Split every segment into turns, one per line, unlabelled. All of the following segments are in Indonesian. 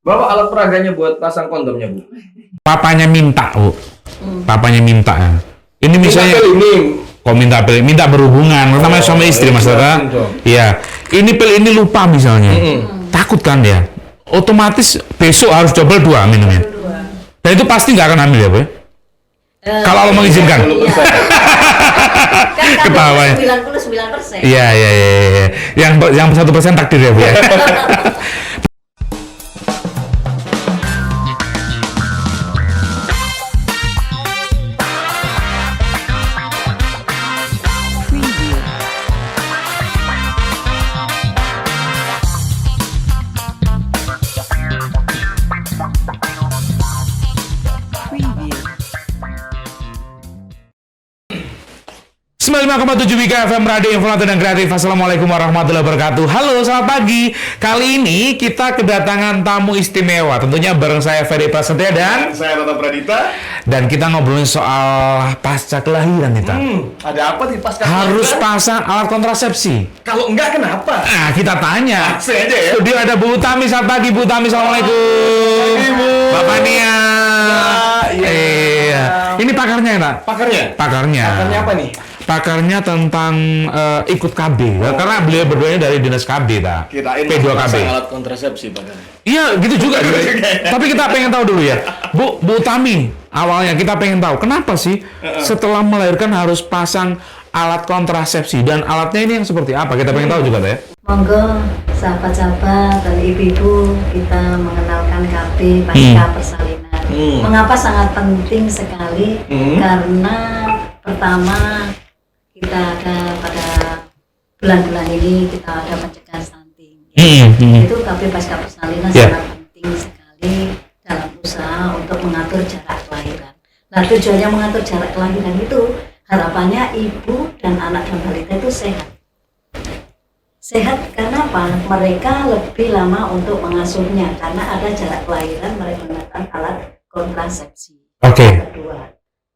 Bawa alat peraganya buat pasang kondomnya, Bu.
Papanya minta, Bu. Papanya minta. Ini misalnya minta berhubungan namanya sama istri, Mas Tata. Iya. Ini pil ini lupa misalnya. Takut kan ya? Otomatis besok harus double 2 minumnya. Dan itu pasti nggak akan hamil ya, Bu? Kalau Allah mengizinkan.
Kan
Ketawanya.
99%.
Iya. Yang 1% takdir ya, Bu ya.
Preview.
95,7 Wika FM Radio Informatif dan Kreatif. Assalamualaikum warahmatullahi wabarakatuh. Halo, selamat pagi. Kali ini kita kedatangan tamu istimewa. Tentunya bareng saya Ferry Prasetya dan
Saya Tata Pradita.
dan kita ngobrolin soal pasca kelahiran kita.
Ada apa di pasca
Harus
kelahiran?
pasang alat kontrasepsi.
Kalau enggak kenapa?
Nah, kita tanya.
Langsung aja ya.
Studio ada Bu Tami. Selamat pagi, Bu Tami. Assalamualaikum.
Pagi, Bu.
Bapak Nia.
iya.
Iya. Ini pakarnya, Nak.
Pakarnya?
Pakarnya.
Pakarnya apa nih?
Pakarnya tentang ikut KB, karena beliau berduanya dari dinas KB, tak?
Kirain
P2KB.
pasang alat kontrasepsi, pakarnya.
Iya, gitu juga. Tapi kita pengen tahu dulu ya, Bu Tami. Awalnya kita pengen tahu kenapa sih setelah melahirkan harus pasang alat kontrasepsi dan alatnya ini yang seperti apa? Kita pengen tahu juga, ya.
Monggo sahabat-sahabat dan ibu-ibu, kita mengenalkan KB pasca persalinan. Mengapa sangat penting sekali? Karena pertama kita ada pada bulan-bulan ini kita ada pencegahan stunting. Itu KB pasca persalinan sangat penting sekali dalam usaha untuk mengatur jarak kelahiran. Nah, tujuannya mengatur jarak kelahiran itu harapannya ibu dan anak dan balita itu sehat. Sehat karena apa? Mereka lebih lama untuk mengasuhnya karena ada jarak kelahiran, mereka menggunakan alat kontrasepsi.
Oke.
Yang kedua,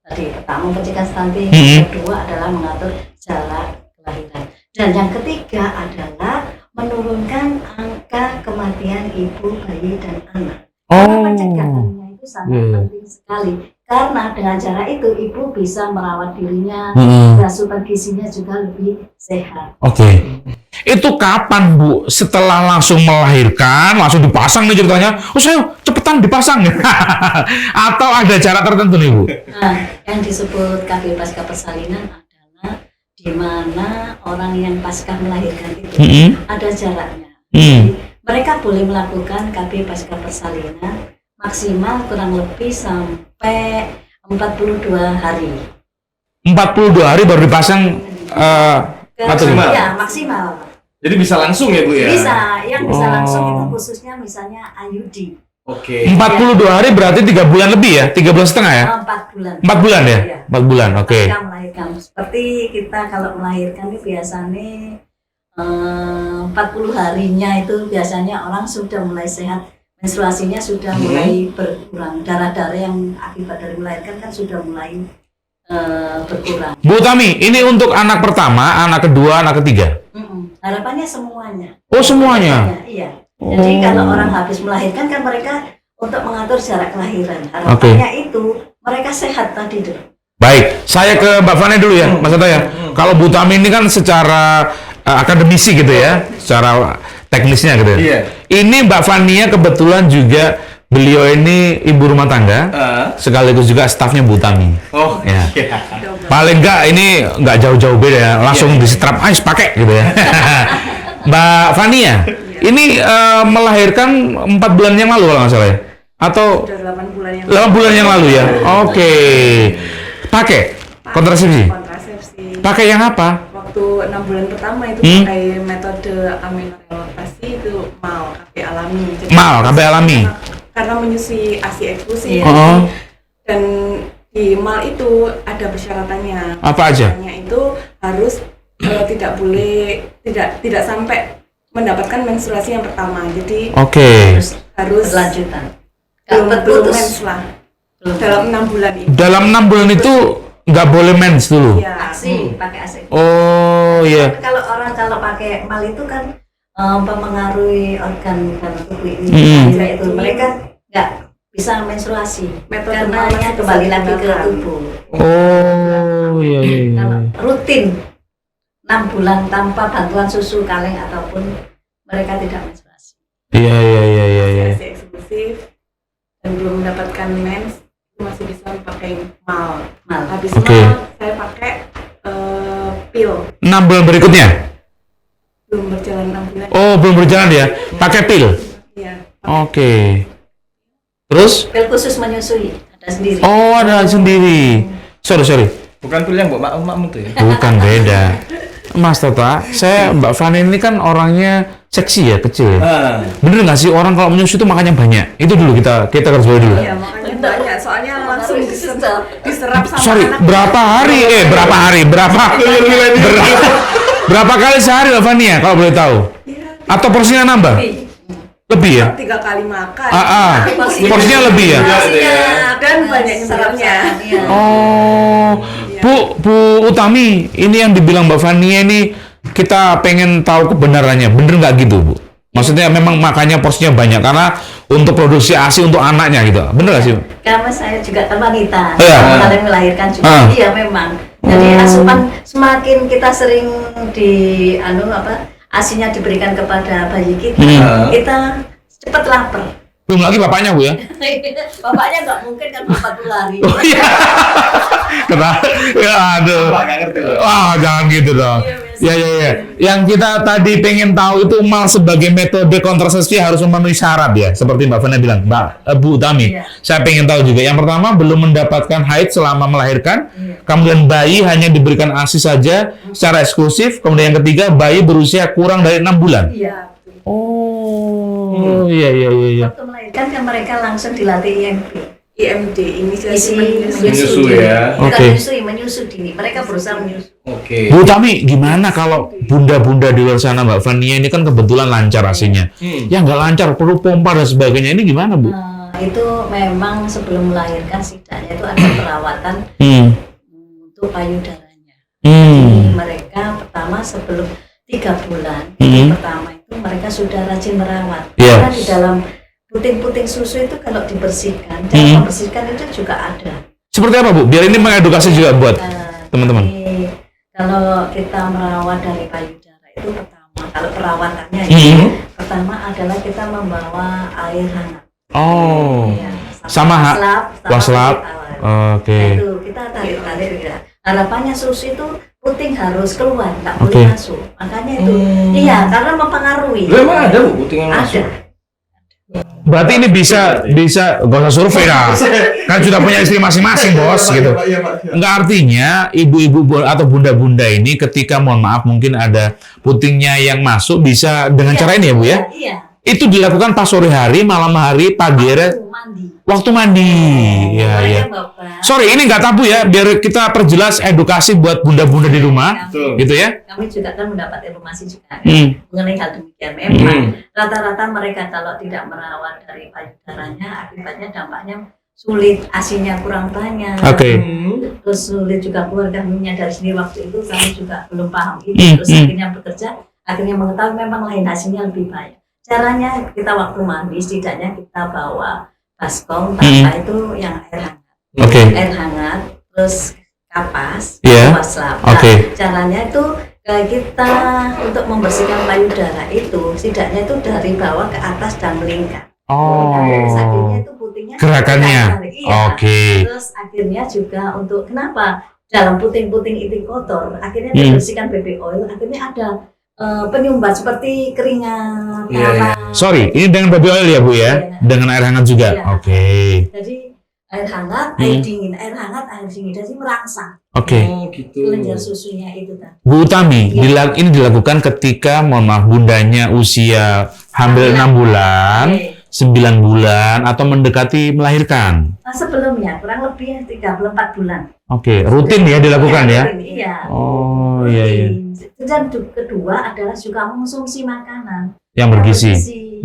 tadi pertama mencegah stunting, kedua adalah mengatur jarak kelahiran, dan yang ketiga adalah menurunkan angka kematian ibu, bayi dan anak. Karena pencegahannya itu sangat penting sekali. Karena dengan cara itu ibu bisa merawat dirinya, asupan gizinya juga lebih sehat.
Oke. Itu kapan, Bu? Setelah langsung melahirkan, langsung dipasang nih ceritanya? Oh, saya cepetan dipasang ya? Atau ada jarak tertentu nih, Bu?
Nah, yang disebut KB pasca persalinan adalah di mana orang yang pasca melahirkan itu ada jaraknya. Jadi, mereka boleh melakukan KB pasca persalinan maksimal kurang lebih sampai 42 hari.
42 hari baru dipasang
Maksimal.
Ya, maksimal.
Jadi bisa langsung ya, Bu ya?
Bisa, yang bisa langsung itu khususnya misalnya IUD.
Oke.
42 hari berarti 3 bulan lebih ya? 3 bulan setengah ya?
4 bulan.
4 bulan ya?
Iya.
4 bulan, oke.
Pasca melahirkan. Seperti kita kalau melahirkan itu biasanya 40 harinya itu biasanya orang sudah mulai sehat, menstruasinya sudah mulai berkurang, darah-darah yang akibat dari melahirkan kan sudah mulai berkurang.
Bu Tami, ini untuk anak pertama, anak kedua, anak ketiga?
Harapannya semuanya.
Oh, semuanya?
Iya. Jadi kalau orang habis melahirkan kan mereka untuk mengatur jarak kelahiran. Harapannya itu mereka sehat tadi tuh.
Baik, saya ke Mbak Fani dulu ya, Mas Atta ya. Kalau Bu Tami ini kan secara akademisi gitu ya, secara teknisnya gitu ya.
Iya.
Ini Mbak Fania kebetulan juga beliau ini ibu rumah tangga, sekaligus juga stafnya Bu Tami.
Oh,
Ya.
iya.
Paling enggak ini enggak jauh-jauh beda ya, langsung disetrap, ayo pakai gitu ya. Mbak Fania, ini melahirkan 4 bulan yang lalu kalau nggak salah ya? Atau
Sudah 8 bulan yang
8 bulan yang lalu ya? Oke. Pakai kontrasepsi?
kontrasepsi.
Pakai yang apa?
Waktu 6 bulan pertama itu pakai metode aminorelatasi itu MAL, KB alami. Jadi
MAL, KB alami.
Karena menyusui ASI eksklusif.
Oh.
Dan di MAL itu ada persyaratannya.
Apa aja?
Persyaratannya itu harus tidak boleh tidak sampai mendapatkan menstruasi yang pertama. Jadi
Oke.
harus
Berlanjutan.
belum mens lah. Dalam 6 bulan ini.
Dalam 6 bulan itu nggak boleh mens dulu?
Ya.
Aksi, pakai aksi.
Oh iya.
Kalau orang pakai mal itu kan mempengaruhi organ tubuh ini. Itu mereka nggak bisa menstruasi
Metode
karena
masih
ya
bisa
kembali lagi ke
digunakan.
tubuh.
Oh, iya iya. iya.
Kalau rutin 6 bulan tanpa bantuan susu kaleng ataupun mereka tidak menstruasi.
Iya iya iya iya. iya.
Masih eksklusif dan belum mendapatkan mens masih bisa pakai mal. Habis
Oke.
mal saya pakai pil.
6 bulan berikutnya?
Belum berjalan 6 bulan.
Oh, belum berjalan ya? Pakai pil?
Iya.
Oke. Terus?
Pil khusus menyusui ada sendiri.
Oh, ada sendiri. Sorry.
Bukan pil yang buat makmu tuh ya?
Bukan, beda. Mas Tata, Mbak Fani ini kan orangnya seksi ya, kecil ya. Bener nggak sih orang kalau menyusui itu makannya banyak? Itu dulu kita harus boleh dulu.
Iya, makanya banyak. Soalnya langsung diserap sama
Sorry,
anak.
berapa hari? Berapa kali sehari Mbak Fani ya, kalau boleh tahu? Atau porsinya nambah? Lebih ya?
3 kali makan.
Porsinya lebih ya?
Dan banyak nyemilnya.
Oh, Bu Utami, ini yang dibilang Mbak Fania ini kita pengen tahu kebenarannya, bener nggak gitu Bu? Maksudnya memang makannya porsinya banyak karena untuk produksi ASI untuk anaknya gitu, bener nggak sih?
Karena saya juga kan wanita,
Iya.
kalian melahirkan juga, iya memang. Jadi asupan semakin kita sering asinya diberikan kepada bayi kita, kita cepat lapar.
Belum lagi bapaknya Bu ya?
Bapaknya nggak mungkin kan 40 hari.
Oh iya. Kenapa? Ya aduh.
Nggak ngerti loh.
Wah, jangan gitu dong. Ya. Yang kita tadi pengen tahu itu mal sebagai metode kontrasepsi harus memenuhi syarat ya. Seperti Mbak Fana bilang, Bu Utami.
Iya.
Saya pengen tahu juga. Yang pertama belum mendapatkan haid selama melahirkan. Kemudian bayi hanya diberikan ASI saja secara eksklusif. Kemudian yang ketiga bayi berusia kurang dari 6 bulan.
Iya.
Oh, iya.
Waktu melahirkan kan mereka langsung dilatih
IMD, inisiasi
Menyusu ya.
Oke.
menyusu dini. Mereka berusaha menyusu.
Oke.
Bu Tami, gimana kalau bunda-bunda di luar sana Mbak Fania ini kan kebetulan lancar asinya. Ya nggak lancar, perlu pompa dan sebagainya. Ini gimana Bu?
Itu memang sebelum melahirkan setidaknya itu ada perawatan untuk payudaranya. Jadi mereka pertama sebelum 3 bulan pertama itu mereka sudah rajin merawat. Karena di dalam puting-puting susu itu kalau dibersihkan, cara membersihkan itu juga ada.
Seperti apa Bu? Biar ini mengedukasi juga buat teman-teman.
Kalau kita merawat dari payudara itu pertama, kalau perawatannya pertama adalah kita membawa air hangat.
Oh,
Ya,
sama waslap. Oke.
Nah, itu kita tarik ya. Harapannya susu itu puting harus keluar, nggak boleh masuk. Makanya itu, iya karena mempengaruhi.
Memang ada Bu puting yang masuk?
Ada.
Berarti ini bisa gak usah survei lah. Kan sudah punya istri masing-masing bos gitu. Enggak, artinya ibu-ibu atau bunda-bunda ini ketika mohon maaf mungkin ada putingnya yang masuk bisa dengan cara ini ya Bu ya?
Iya.
Itu dilakukan pas sore hari, malam hari, pagi hari, waktu mandi. Ya. Sorry, ini nggak tabu ya, biar kita perjelas edukasi buat bunda-bunda di rumah, gitu ya.
Kami juga kan mendapat informasi juga mengenai hal demikian. Memang rata-rata mereka kalau tidak merawat dari payudaranya, akibatnya dampaknya sulit, asinya kurang banyak. Terus sulit juga keluarga menyadari sendiri waktu itu kami juga belum paham itu. Terus akhirnya bekerja, akhirnya mengetahui memang lain hasilnya lebih banyak. Caranya kita waktu mandi setidaknya kita bawa baskom tanpa itu yang air hangat. Air hangat, terus kapas, waslap. Caranya itu kita untuk membersihkan payudara itu setidaknya itu dari bawah ke atas dan melingkar. Akhirnya itu putingnya
gerakannya.
Terus akhirnya juga untuk kenapa dalam puting-puting itu kotor, akhirnya dibersihkan baby oil, akhirnya ada penyumbat seperti keringat.
Sorry, ini dengan baby oil ya Bu ya? Dengan air hangat juga?
Jadi air hangat, air dingin, air hangat, air dingin, jadi merangsang.
Gitu.
Kelenjar susunya itu tadi.
Bu Utami, ini dilakukan ketika mohon maaf bundanya usia hamil 6 bulan, 9 bulan, atau mendekati melahirkan.
Sebelumnya, kurang lebih 34 bulan.
Rutin ya dilakukan ya?
Iya.
Oh, iya.
Dan kedua adalah juga mengonsumsi makanan
Yang bergizi.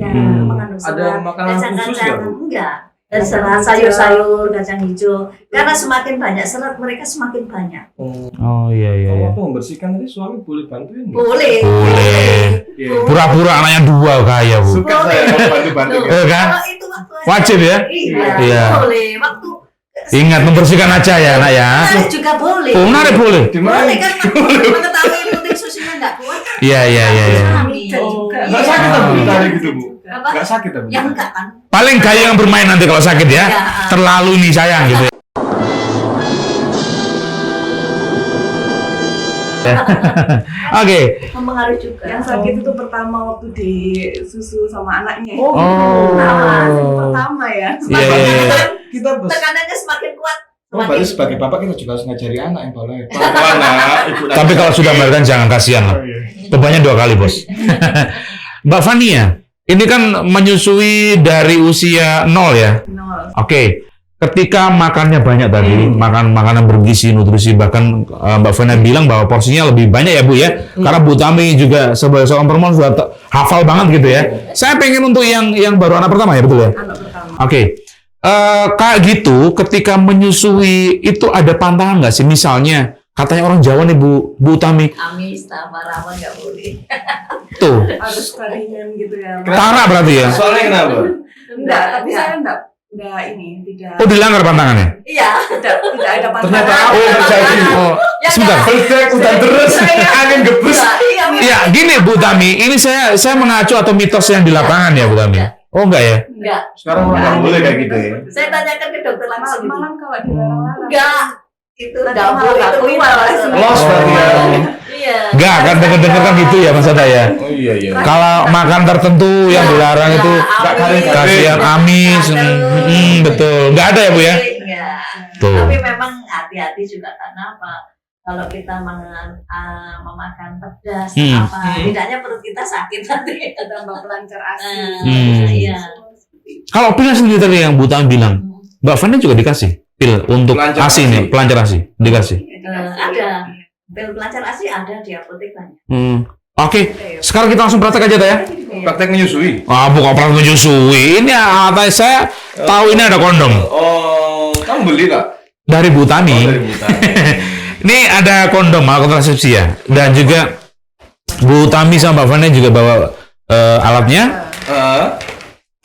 yang mengandung
Ada makanan khusus nggak, Bu?
Enggak. dari serat, sayur-sayur, kacang hijau. Karena semakin banyak serat, mereka semakin banyak.
Oh iya.
Kalau waktu membersihkan tadi suami boleh bantuin nggak?
Boleh.
Iya.
Pura-pura anaknya 2 kaya, Bu.
Suka saya kalau bantu-bantu.
Loh,
Kan?
kalau itu waktu
Wajib ya?
Iya. Boleh. Waktu
Ingat membersihkan aja ya, Nak ya.
narik juga boleh.
Oh, narik boleh.
Boleh kan mengetahui putih susunya nggak kuat kan?
Iya.
Nggak sakit tapi tarik gitu Bu.
Apa?
Nggak sakit tapi.
Ya enggak kan?
Paling gaya yang bermain nanti kalau sakit ya.
Ya.
Terlalu nih sayang gitu. Oke.
Mempengaruhi juga.
Yang sakit itu pertama waktu di susu sama anaknya. Pertama ya.
Iya.
Kita bos.
Tekanannya semakin kuat.
Oh, berarti sebagai bapak kita juga harus ngajari anak yang boleh. Pelan-pelan nak, ibu.
Tapi kalau sudah melahirkan jangan kasihan lah. Bebannya 2 kali, Bos. Mbak Fania, ini kan menyusui dari usia 0 ya.
0.
Oke. Ketika makannya banyak tadi, makan makanan bergizi, nutrisi, bahkan Mbak Fania bilang bahwa porsinya lebih banyak ya Bu ya. Karena Bu Tami juga sebagai seorang perempuan sudah hafal banget gitu ya. Saya pengen untuk yang baru anak pertama ya, betul ya?
Anak pertama.
Oke. Kayak gitu, ketika menyusui itu ada pantangan nggak sih? Misalnya, katanya orang Jawa nih Bu Tami,
Amis, Tama, nggak boleh.
tuh,
Harus keringan gitu ya.
Tara berarti ya?
Soalnya kenapa?
Enggak, tapi saya enggak ini, tidak.
Oh, dilanggar pantangannya?
Iya.
Tidak ada pantangan.
Ternyata apa yang terjadi?
Oh,
Ya,
sebentar.
Bertek udah terus, angin gebus.
Iya.
Ya, gini Bu Tami, ini saya mengacu atau mitos yang di lapangan ya Bu Tami? Oh, enggak ya?
Enggak.
Sekarang orang nggak boleh kayak gitu ya.
Saya tanyakan ke dokter langsung.
Malam kalau dilarang-larang.
Enggak. Itu
Nanti
enggak
malah
boleh
keluar
keluar.
langsung.
Los berarti ya.
Iya.
Enggak, kan denger-denger kan gitu ya Mas Ada ya?
Oh iya.
Kalau makan tertentu yang dilarang itu kasihan amis, betul. Enggak ada ya Bu ya?
Enggak.
Tuh.
Tapi memang hati-hati juga karena apa? Kalau kita memakan pedas tidaknya perut kita sakit nanti.
Tambah pelancar ASI.
Iya.
Kalau pilnya sendiri tadi yang Bu Tami bilang, Mbak Fania juga dikasih pil untuk
Pelancar
ASI nih, pelancar ASI dikasih.
Ada. Pil pelancar ASI ada di apotek banyak.
Oke, sekarang kita langsung praktek aja ya.
Praktek menyusui.
Bukan praktek menyusui. Ini atas saya tahu ini ada kondom
Oh, kamu beli nggak?
dari Bu Tami.
Oh, dari Bu Tami.
Ini ada kondom alat kontrasepsi ya, dan juga Bu Tami sama Mbak Fania juga bawa alatnya.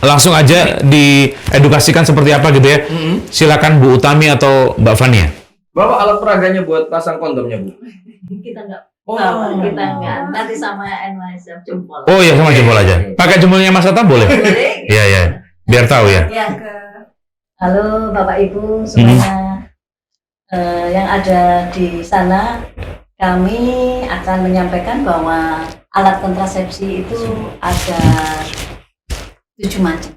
Langsung aja diedukasikan seperti apa gitu ya. Silakan Bu Tami atau Mbak Fania.
Bawa alat peraganya buat pasang kondomnya Bu.
Kita enggak.
Oh.
Kita enggak. Nanti sama NYSF jempol.
Oh iya, sama jempol aja. Pakai jempolnya Mas Atam boleh?
Boleh.
Iya. Biar tahu ya.
Ya. Halo Bapak Ibu semuanya. Yang ada di sana, kami akan menyampaikan bahwa alat kontrasepsi itu ada 7 macam.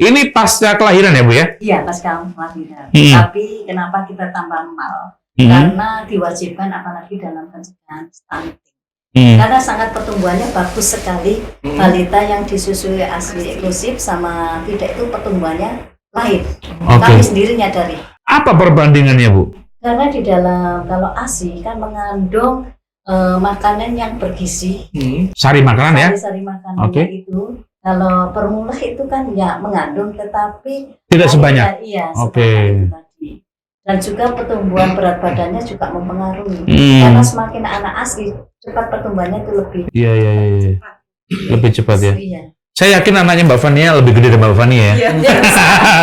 Ini pasca kelahiran ya Bu ya?
Iya, pas kamu kelahiran. Tapi kenapa kita tambah mal? Karena diwajibkan apalagi dalam pencegahan stunting. Karena sangat pertumbuhannya bagus sekali. Balita yang disusui ASI eksklusif sama tidak itu pertumbuhannya lain. Kami sendiri nyadari.
Apa perbandingannya Bu?
Karena di dalam kalau ASI kan mengandung makanan yang bergizi.
Sari makanan ya?
Sari makanannya itu. Kalau permulah itu kan ya mengandung tetapi
Tidak sebanyak.
Iya.
Oke.
Tadi. Dan juga pertumbuhan berat badannya juga mempengaruhi. Karena semakin anak ASI cepat pertumbuhannya itu lebih.
Iya. Lebih cepat ya.
Iya.
Saya yakin anaknya Mbak Fania lebih gede dari Mbak Fania ya.
Iya.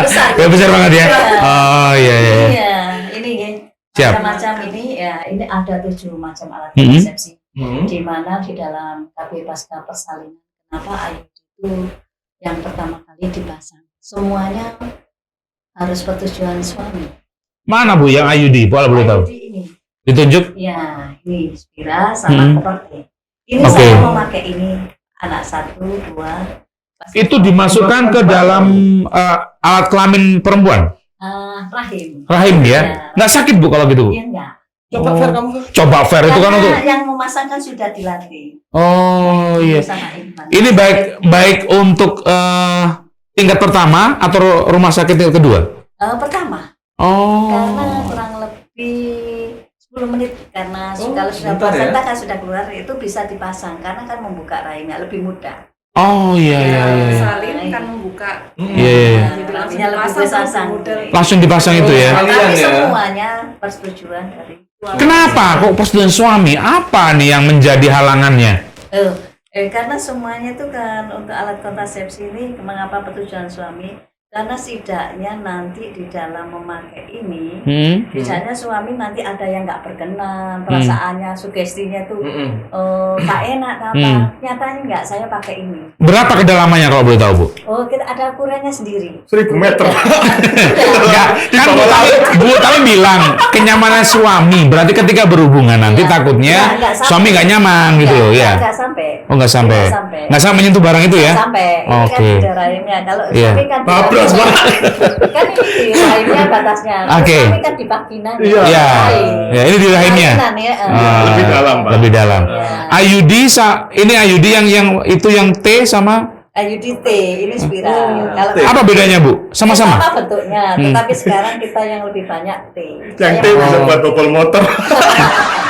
Besar.
Ya, besar banget ya. Oh iya.
Iya. Ini ya.
Siap.
Macam-macam ini ya. Ini ada 7 macam alat kontrasepsi. Di mana di dalam KB pasca persalinan kenapa IUD itu yang pertama kali dipasang. Semuanya harus persetujuan suami.
Mana Bu yang IUD? Boleh tahu.
IUD ini.
Ditunjuk?
Ya, ini Spira sama Prote. Ini saya memakai ini anak 1, 2.
Itu dimasukkan ke dalam alat kelamin perempuan?
Rahim.
Rahim ya? Nggak sakit Bu kalau gitu?
Iya enggak.
Coba fair kamu.
Coba fair itu kan untuk.
Yang memasang kan sudah dilatih.
Oh iya.
Sama Irfan.
Ini baik untuk tingkat pertama atau rumah sakit tingkat kedua?
Pertama.
Oh.
Karena kurang lebih 10 menit karena kalau sudah placenta kan sudah keluar itu bisa dipasang karena kan membuka rahimnya lebih mudah.
Oh iya.
Salin kan membuka.
Iya.
Jadi suaminya lebih besasang.
Langsung dipasang itu ya.
Tapi
Kalian ya.
semuanya persetujuan dari suami.
Kenapa kok persetujuan suami? Apa nih yang menjadi halangannya?
Karena semuanya itu kan untuk alat kontrasepsi ini, mengapa persetujuan suami? Karena setidaknya nanti di dalam memakai ini, misalnya suami nanti ada yang nggak berkenan, perasaannya, sugestinya tuh nggak enak apa. Nyatanya nggak, saya pakai ini.
Berapa kedalamannya kalau boleh tahu, Bu?
Oh, kita ada ukurannya sendiri.
1000 meter.
Enggak, kan Bu Tami bilang kenyamanan suami. Berarti ketika berhubungan nanti takutnya
Nggak sampai.
suami nggak nyaman gitu loh ya.
Nggak sampai.
Oh, nggak sampai.
Nggak
Nggak menyentuh barang itu ya?
sampai. Ini
Oke.
kan di rahimnya. Kalau
Iya.
suami kan kan ini di rahimnya batasnya.
Oke.
Suami kan di vagina.
Iya.
Ya, ya ini di rahimnya.
Rahiman ya,
Lebih dalam, Pak.
Lebih dalam.
Iya.
IUD ini IUD yang itu yang T sama
IUD T, ini spiral. Kalau
apa bedanya, Bu? Sama-sama.
sama bentuknya, tetapi sekarang kita yang lebih banyak T.
Yang T
Saya
bisa
mau-
buat bobol motor.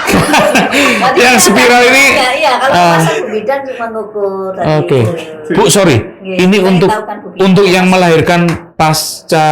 Tadi
Yang
kan
spiral
ada-
ini-
Iya, kalau pasang Bu Bidan cuma ngukur tadi.
Oke.
itu.
Bu, sorry.
Iya,
Ini
kita
untuk
tahu kan, Bu Bidan.
untuk yang melahirkan pasca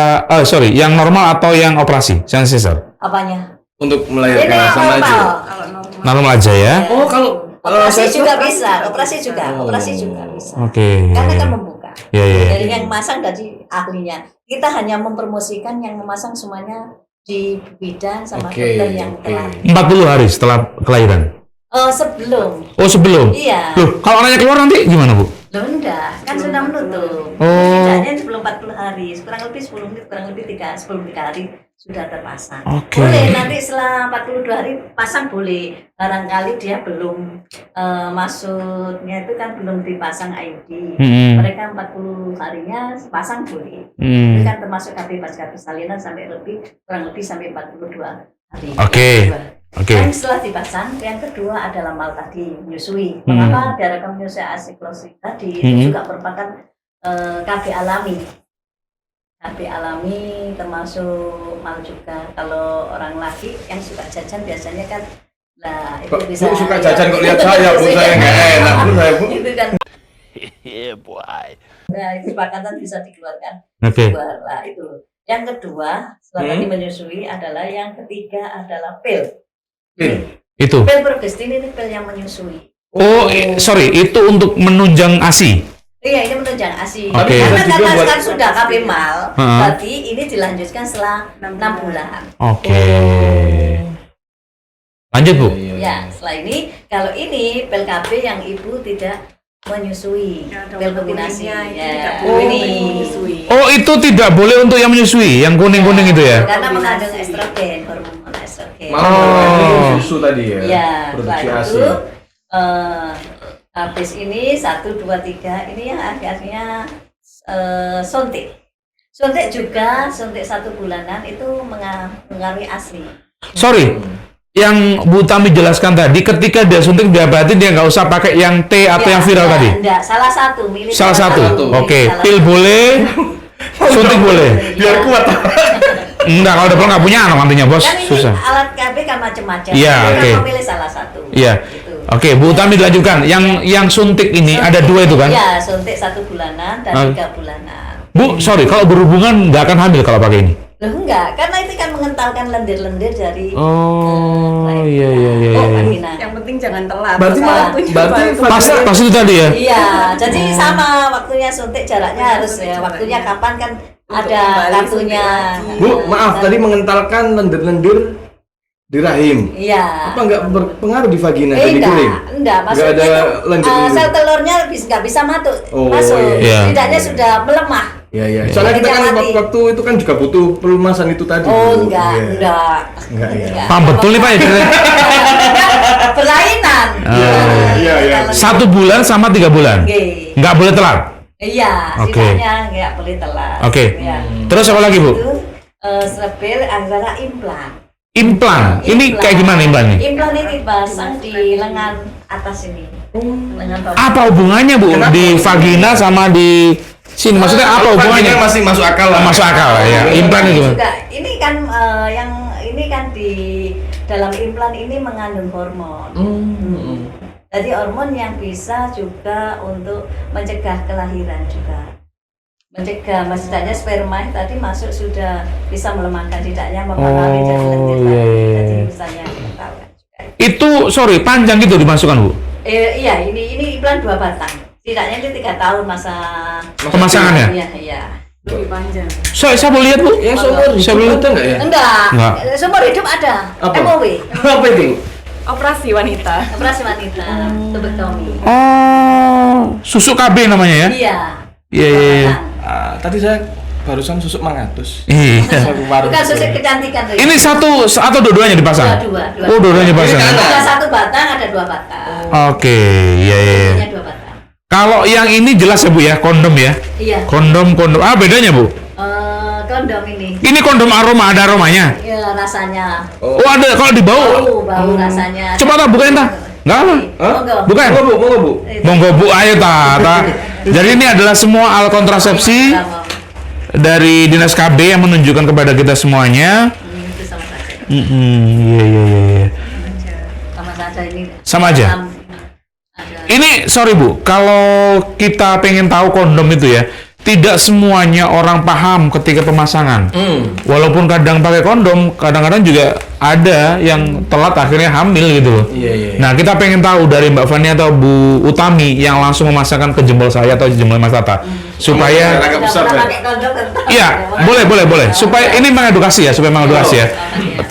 yang normal atau yang operasi? Yang sesar?
Apanya?
Untuk
Ini
melahirkan sama
normal.
aja.
Kalau normal.
Normal aja ya.
Oh, kalau
Operasi
saya
juga bisa, operasi juga bisa.
Oke.
Karena kan membuka.
Ya, ya.
Jadi yang masang dari ahlinya. Kita hanya mempromosikan yang memasang semuanya di bidan sama
Oke,
dokter yang
oke.
telah
40 hari setelah kelahiran.
sebelum.
Oh, sebelum.
Iya.
Loh, kalau anaknya keluar nanti gimana, Bu?
Loh enggak, kan sudah menutup.
Oh.
Bidanya sebelum 40 hari, kurang lebih 10 menit, kurang lebih 3 hari sudah terpasang.
Oke.
Boleh nanti setelah 42 hari pasang boleh. Barangkali dia belum maksudnya itu kan belum dipasang IUD. Mereka 40 harinya pasang boleh. Itu kan termasuk KB pasca persalinan sampai kurang lebih sampai 42 hari.
Oke. Oke.
Yang setelah dipasang, yang kedua adalah mal tadi menyusui. Mengapa diarahkan menyusui asiklosi tadi? Itu juga merupakan KB alami. KB alami termasuk mal juga. Kalau orang laki yang suka jajan biasanya kan, nah itu
Kok
bisa.
Bu suka jajan kok lihat saya, Bu? Saya nggak enak, Bu, saya, Bu.
Itu kan. Nah, kesepakatan bisa dikeluarkan.
Oke.
Keluar lah itu. Yang kedua, setelah tadi menyusui adalah yang ketiga adalah pil.
Itu.
Pil progestin ini pil yang menyusui.
Oh, sorry, itu untuk menunjang ASI.
Iya, ini menunjang ASI.
Oke.
Karena
Bisa juga buat-
kan sudah KB mal,
Heeh.
berarti ini dilanjutkan setelah 6 bulan.
Oke. Lanjut, Bu.
Ya, setelah ini, kalau ini pil KB yang ibu tidak menyusui,
Ya, ada
pil
warna
kombinasi.
kuningnya itu
Ya,
tidak boleh
ini.
menyusui.
Oh, itu tidak boleh untuk yang menyusui, yang kuning-kuning itu ya?
Karena mengandung
Kombinasi.
estrogen, hormon estrogen.
Mau susu tadi ya?
Ya,
Produksi
setelah
ASI.
itu habis ini 1, 2, 3 ini yang akhirnya suntik. Suntik juga, suntik 1 bulanan itu mengaruhi ASI.
Sorry, yang Bu Tami jelaskan tadi, ketika dia suntik diabetes dia nggak usah pakai yang T atau yang viral tadi?
Enggak, salah satu milih
Salah satu.
milih
Oke,
salah
pil
satu.
boleh, suntik boleh.
Biar kuat.
Enggak, kalau udah nggak punya anak nantinya, Bos.
Kan ini
Susah.
alat KB kan macam-macam.
Iya,
Kita
oke.
memilih salah satu.
Iya.
Gitu.
Oke, Bu Tami dilanjutkan. Yang suntik ini ada 2 itu kan?
Iya, suntik 1 bulanan dan
Ah.
3 bulanan.
Bu, sorry, kalau berhubungan nggak akan hamil kalau pakai ini?
Loh enggak, karena itu kan mengentalkan lendir-lendir dari
Oh,
rahim
iya,
kita.
iya, iya,
Oh,
iya.
vagina.
Yang penting jangan telat.
Berarti
Waktunya baru.
Pas itu tadi ya?
Iya, jadi sama waktunya suntik jaraknya harus ya. Waktunya kapan kan
Untuk
ada
kembali
kartunya.
suntik lagi.
Bu, maaf tadi mengentalkan lendir-lendir di rahim.
Iya.
Apa nggak berpengaruh di vagina jadi
Enggak,
kuning?
enggak. Maksudnya
ada
itu,
lendir-lendir.
sel telurnya nggak bisa masuk.
Oh,
masuk.
iya.
Tidaknya sudah melemah.
Iya, iya. Soalnya kita kan
Mati.
waktu itu kan juga butuh pelumasan itu tadi.
Oh,
Bu.
enggak,
Iya.
enggak.
Enggak, ya.
Paham betul nih Pak ya ceritanya?
Berlainan.
iya, iya.
1 bulan sama 3 bulan?
Oke.
Nggak boleh telat?
Iya,
Oke.
tidaknya nggak boleh telat.
Oke.
Ya.
Terus apa lagi, Bu?
Itu serpil antara implan.
Implan. Ini kayak gimana implan nih?
Implan ini pasang di lengan atas ini. Lengan bawah.
Apa hubungannya, Bu? Di vagina sama di sini? Maksudnya apa hubungannya?
Vagina masih masuk akal lah.
Masuk akal ya. Implan itu.
Juga, ini kan yang ini kan di dalam implan ini mengandung hormon. Jadi hormon yang bisa juga untuk mencegah kelahiran juga. Mencegah, setidaknya sperma tadi masuk sudah bisa melemahkan, tidaknya mempengaruhi jadi lendir
iya,
tadi.
iya.
Jadi misalnya tahu kan juga.
Itu sorry panjang gitu dimasukkan Bu?
Iya, ini implan 2 batang. Tidaknya itu 3 tahun masa
Pemasangannya?
Iya.
Lebih panjang.
Saya boleh lihat Bu?
Ya seumur
Saya boleh lihat
enggak ya?
Enggak. Seumur hidup ada.
Apa?
MOW.
Apa itu?
Operasi wanita.
Operasi wanita, tubektomi.
Oh, susuk KB namanya ya?
Iya.
Iya, iya, iya.
Tadi saya barusan susuk mangatus.
Iya.
Bukan susuk kecantikan tuh.
Ini satu atau dua-duanya dipasang?
Dua.
Oh, dua-duanya dipasang.
Ada 1 batang, ada 2 batang.
Oke, iya, iya.
Biasanya 2 batang.
Kalau yang ini jelas ya Bu ya, kondom ya?
Iya.
Kondom. Ah, bedanya Bu?
Kondom ini.
Ini kondom aroma, ada aromanya?
Ya rasanya.
Oh, ada kalau dibau.
Bau rasanya.
Coba tak bukain tak? Enggak apa?
Monggo.
Bukan?
Monggo Bu.
Monggo Bu, ayo ta. Jadi ini adalah semua alat kontrasepsi dari Dinas KB yang menunjukkan kepada kita semuanya.
Itu sama saja.
Iya.
Sama saja ini.
Sama aja?
Ada.
Ini sorry Bu, kalau kita pengen tahu kondom itu ya, tidak semuanya orang paham ketika pemasangan. Walaupun kadang pakai kondom, kadang-kadang juga ada yang telat akhirnya hamil gitu loh.
Iya.
Nah, kita pengen tahu dari Mbak Fani atau Bu Utami yang langsung memasangkan ke jembol saya atau jembol Mas Tata supaya
Agak besar,
pernah
ya?
pakai kondom kan?
iya, boleh. Supaya ini mengedukasi ya,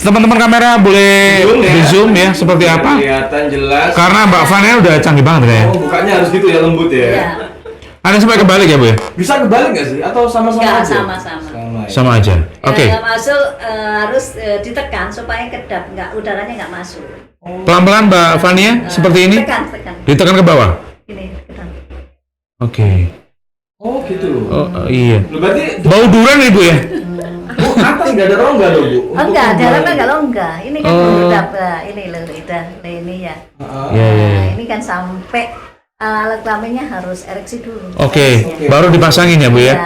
Teman-teman kamera boleh di zoom ya seperti apa?
Kelihatan jelas.
Karena Mbak Fani udah canggih banget kayaknya.
Oh, bukanya harus gitu ya, lembut ya.
Iya.
Ada sampai kebalik ya Bu ya?
Bisa kebalik nggak sih? Atau sama-sama
Enggak,
aja?
sama-sama.
Sama ya.
Sama aja. Oke.
Masuk harus ditekan supaya kedap, udaranya nggak masuk.
Pelan-pelan Mbak Fania seperti ini.
Tekan.
Ditekan ke bawah.
Ini tekan.
Oke.
Oh gitu.
Oh, iya.
Loh, berarti
Bau durian Ibu ya?
Bu, atas nggak ada rongga loh Bu?
Oh, enggak, dalamnya enggak longgar. Ini kan kedap. Ini loh, ini ya.
Iya.
Nah, ini kan sampai alat kelaminnya harus ereksi dulu.
Oke.
Ereksinya.
Baru dipasangin ya Bu ya?
Iya.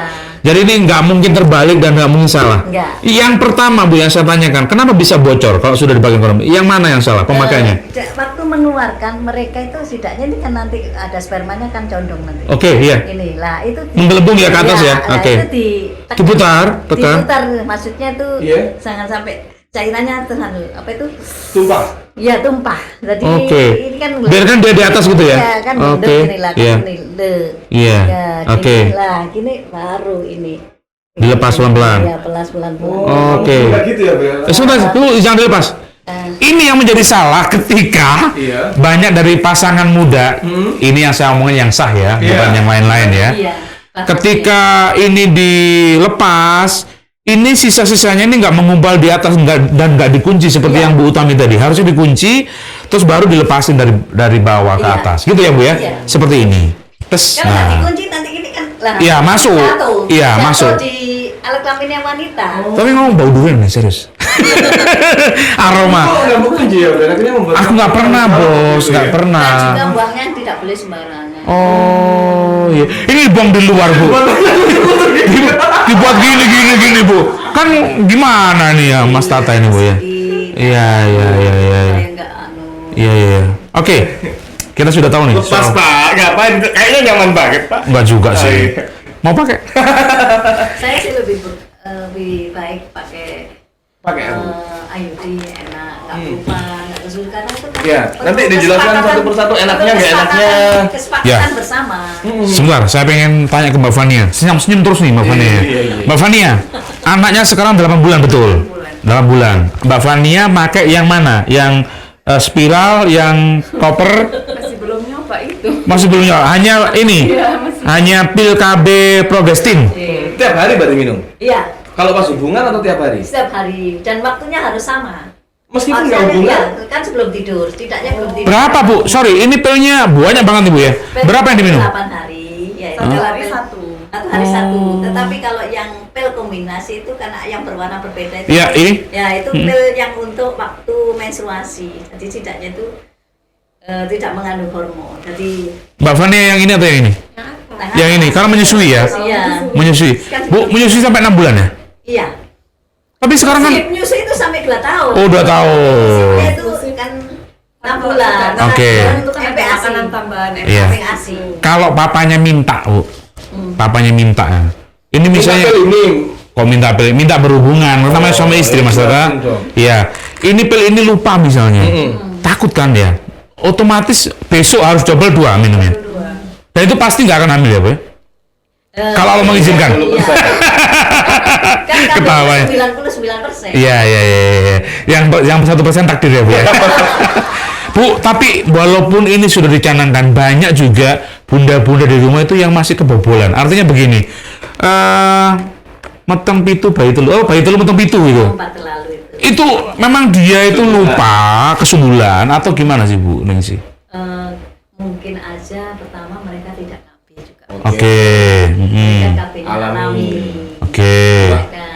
Jadi ini nggak mungkin terbalik dan nggak mungkin salah.
Enggak.
Yang pertama Bu yang saya tanyakan, kenapa bisa bocor kalau sudah dipakai kondom? Yang mana yang salah pemakaiannya?
Waktu mengeluarkan mereka itu setidaknya ini kan nanti ada spermanya kan condong nanti.
Oke, iya.
Ini lah itu
Menggelembung ya ke atas ya?
Nah,
Oke.
itu
Diputar, tekan.
diputar, maksudnya tuh
Iya.
jangan sampai cairannya apa itu?
tumpah.
Ya tumpah. Jadi
Oke.
ini kan
Biarkan dia di atas gitu ya?
Iya, kan
Oke.
gini lah, kan
Iya.
gini,
Iya.
Ya,
Oke.
gini lah, gini baru ini.
Dilepas pelan-pelan.
Ya, pelan-pelan.
Oke.
Nggak gitu ya Bu ya?
Sebentar, dulu jangan dilepas. Ini yang menjadi salah ketika
Iya.
banyak dari pasangan muda, ini yang saya omongin yang sah ya,
Iya.
bukan yang lain-lain ya.
Iya.
Ketika ini dilepas, ini sisa-sisanya ini nggak mengumpal di atas dan nggak dikunci seperti yang Bu Utami tadi. Harusnya dikunci, terus baru dilepasin dari bawah ke
Iya.
atas, gitu ya Bu ya?
Iya.
Seperti ini. Terus,
Kan nanti kunci nanti ini kan lah.
Iya, masuk.
Jatuh.
Iya,
Jatuh
masuk.
di alat kelaminnya wanita.
Tapi ngomong bau durian nih, serius. Aroma.
Oh, nggak mungkin ya, dan akhirnya membuat.
Aku nggak pernah bos, nggak pernah.
Dan juga buangnya tidak boleh sembarangan.
Oh, iya. Ini buang di luar Bu. Dibuat gini Bu. Kan gimana nih ya Mas Tata ini Bu ya? Iya.
Saya nggak anu.
Iya. Oke. Kita sudah tahu nih.
Lepas Pak, ngapain? Kayaknya nyaman banget Pak.
Enggak juga sih. Mau pakai?
Saya sih lebih baik pakai IUD, enak, nggak lupa, nggak kesulitan karena itu kan
Iya, nanti dijelaskan satu persatu enaknya nggak enaknya.
Kesepakatan
Ya.
bersama.
Sebentar, saya pengen tanya ke Mbak Fania. Senyum terus nih Mbak Fania.
Iya.
Mbak Fania, anaknya sekarang 8 bulan betul? 8 bulan. Mbak Fania pakai yang mana? Yang spiral, yang koper?
Masih belum nyoba itu.
Masih belum nyoba. Hanya ini.
Iya, masih.
Hanya pil KB Progestin.
Tiap hari berarti minum.
Iya,
Kalau pas hubungan atau tiap hari?
setiap hari dan waktunya harus sama.
Meskipun nggak
Maksudnya,
hubungan.
ya, kan sebelum tidur, setidaknya belum tidur.
Berapa Bu? Sorry, ini pilnya banyak banget nih Bu ya. Berapa yang diminum?
8 hari. Ya,
Satu
itu
hari
pil-
satu.
Satu hari satu. Tetapi kalau yang pil kombinasi itu karena yang berwarna berbeda itu.
Iya, ini?
Ya, itu pil yang untuk waktu menstruasi. Jadi tidaknya itu tidak mengandung hormon. Jadi
Mbak Fania yang ini atau yang ini? Yang ini, karena menyusui ya?
Iya.
Menyusui. Bu, menyusui sampai 6 bulan ya?
Iya.
Tapi sekarang kan
Menyusui itu sampai 2 tahun.
oh 2 tahun.
Itu kan 6 bulan.
Oke.
Untuk ada
MPASI.
makanan tambahan.
Iya.
MPASI.
Kalau papanya minta, Bu. Papanya minta. Ini misalnya minta berhubungan, namanya suami istri Mas Tata. Iya. Ini pil ini lupa misalnya. Takut kan ya? Otomatis besok harus double 2 minumnya. Dan itu pasti nggak akan hamil ya, Bu? Kalau Allah mengizinkan.
Kan
Ketawa ya.
99%.
Iya. Yang 1% takdir ya, Bu ya. Bu, tapi walaupun ini sudah dicanangkan, banyak juga bunda-bunda di rumah itu yang masih kebobolan. Artinya begini, meteng pitu bayi telu, meteng pitu gitu.
Empat lalu itu.
Itu memang dia itu lupa kesundulan atau gimana sih Bu Ningsi?
Mungkin aja pertama mereka tidak KB juga.
Oke.
Mereka KB-nya alami.
Oke.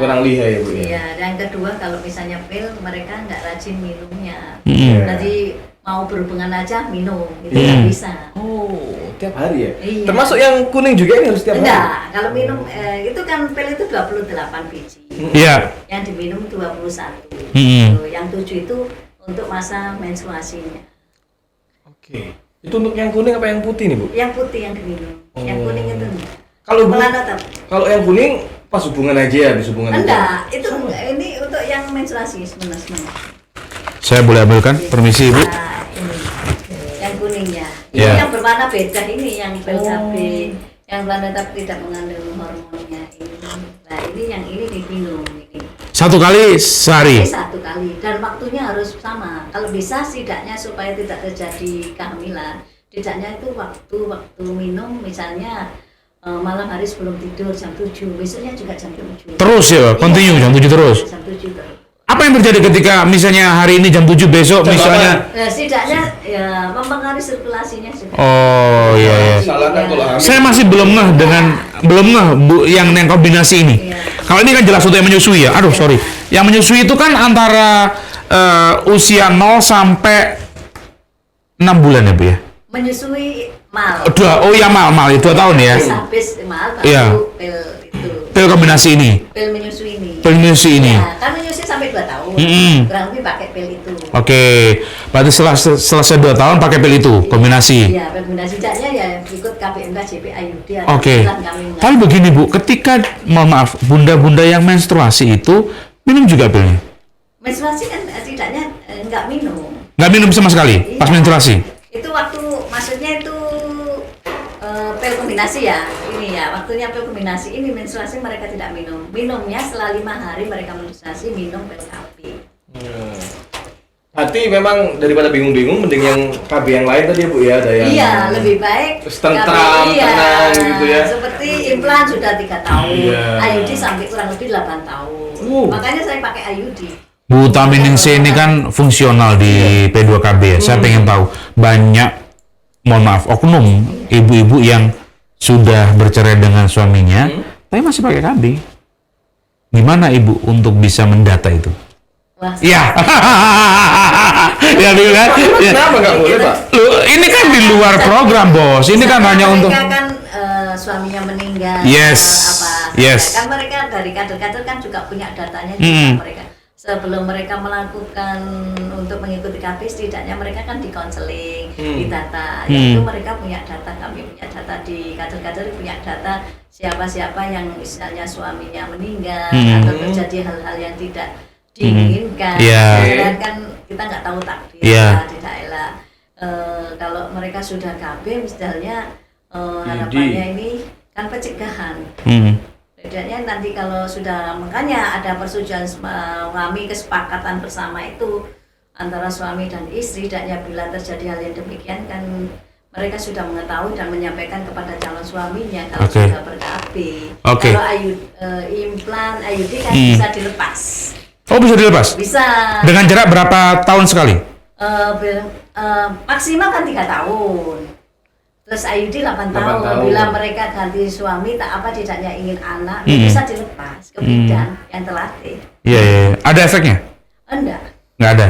Kurang lihai ya Bu ya.
Iya, dan kedua kalau misalnya pil mereka nggak rajin minumnya.
Mm-mm.
Jadi mau berhubungan aja minum, itu nggak bisa.
Oh, tiap hari ya?
Iya.
Termasuk yang kuning juga ini harus tiap hari?
Enggak, kalau minum itu kan pil itu 28 biji.
Iya.
Yang diminum 21.
Mm-mm.
Yang 7 itu untuk masa menstruasinya.
Oke. Itu untuk yang kuning apa yang putih nih Bu?
Yang putih yang diminum. Yang kuning itu enggak.
Kalau Bu,
Melanotam.
kalau yang kuning pas hubungan aja, habis hubungan aja.
Enggak, itu ini untuk yang menstruasi sebenarnya.
Saya boleh ambilkan? Permisi Ibu.
Nah, ini yang kuningnya. Ini
Ya.
yang berwarna beda ini yang pil KB, yang warna tapi tidak mengandung hormonnya ini. Nah, ini diminum ini.
Satu kali sehari.
Ini 1 kali dan waktunya harus sama. Kalau bisa setidaknya supaya tidak terjadi kehamilan, tidaknya itu waktu minum misalnya malam hari sebelum tidur jam 7, besoknya juga jam 7.
Terus ya, continue jam 7 terus.
Jam 7 terus.
Apa yang terjadi ketika misalnya hari ini jam 7 besok misalnya?
Setidaknya ya mempengaruhi sirkulasinya juga.
Oh iya.
Salahkan kalau hamil.
Saya masih belum ngeh Bu yang kombinasi ini.
Iya.
Kalau ini kan jelas untuk yang menyusui ya. Aduh sorry. Yang menyusui itu kan antara usia 0 sampai 6 bulan ya Bu ya.
Menyusui mal.
Mal 2 tahun ya.
Habis mal baru
Iya.
pil itu.
Pil kombinasi ini.
Pil menyusui ini.
Pil menyusui ini.
Ya, kan menyusui sampai 2 tahun. Kurang lebih pakai pil itu.
Oke. Berarti selesai 2 tahun pakai pil itu kombinasi.
Iya, rekomendasi jaknya ya ikut KPMK JP IUD atau
Oke.
bilang kami enggak.
Tapi begini Bu, ketika mohon maaf bunda-bunda yang menstruasi itu minum juga pilnya?
Menstruasi kan tidaknya enggak minum.
Nggak minum sama sekali pas
Iya.
menstruasi?
Itu waktu maksudnya itu pil kombinasi ya. Ini ya, waktunya pil kombinasi ini menstruasi mereka tidak minum. Minumnya setelah 5 hari mereka menstruasi minum pil KB.
Berarti memang daripada bingung-bingung mending yang KB yang lain tadi ya Bu ya, ada yang
Iya, lebih baik
tentram,
KB,
tenang gitu ya.
Seperti implan sudah 3 tahun,
Iya.
IUD sampai kurang lebih 8 tahun. Makanya saya pakai IUD.
Bu Taminin C ini kan fungsional di P2KB ya. Saya pengen tahu banyak, mohon maaf, oknum ibu-ibu yang sudah bercerai dengan suaminya, tapi masih pakai KB. Gimana Ibu untuk bisa mendata itu?
Wah,
Iya. Ya, Bu kan? Ya.
Kenapa nggak boleh Pak?
Loh, ini kan di luar program, Bos. Ini kan hanya untuk
mereka kan suaminya meninggal.
Yes. Yes.
Kan mereka dari kader-kader kan juga punya datanya
Mm.
juga mereka. Sebelum mereka melakukan untuk mengikuti KB, setidaknya mereka kan dikonseling, didata. Itu mereka punya data, kami punya data di kader-kader punya data siapa-siapa yang misalnya suaminya meninggal atau terjadi hal-hal yang tidak diinginkan.
Iya.
Kan kita nggak tahu takdir
Iya.
tidak elak. Kalau mereka sudah KB misalnya harapannya ini kan pencegahan. Bedanya nanti kalau sudah, makanya ada persetujuan suami, kesepakatan bersama itu antara suami dan istri, dan bila terjadi hal yang demikian kan mereka sudah mengetahui dan menyampaikan kepada calon suaminya kalau
Oke.
sudah ber-KB.
Oke.
Kalau implan IUD kan bisa dilepas.
Oh, bisa dilepas?
Bisa.
Dengan jarak berapa tahun sekali?
Maksimal kan 3 tahun. Terus IUD 8 tahun. Bila mereka ganti suami tak apa tidaknya ingin anak, bisa dilepas ke bidan yang terlatih.
Iya. Ada efeknya?
Enggak
Nggak ada.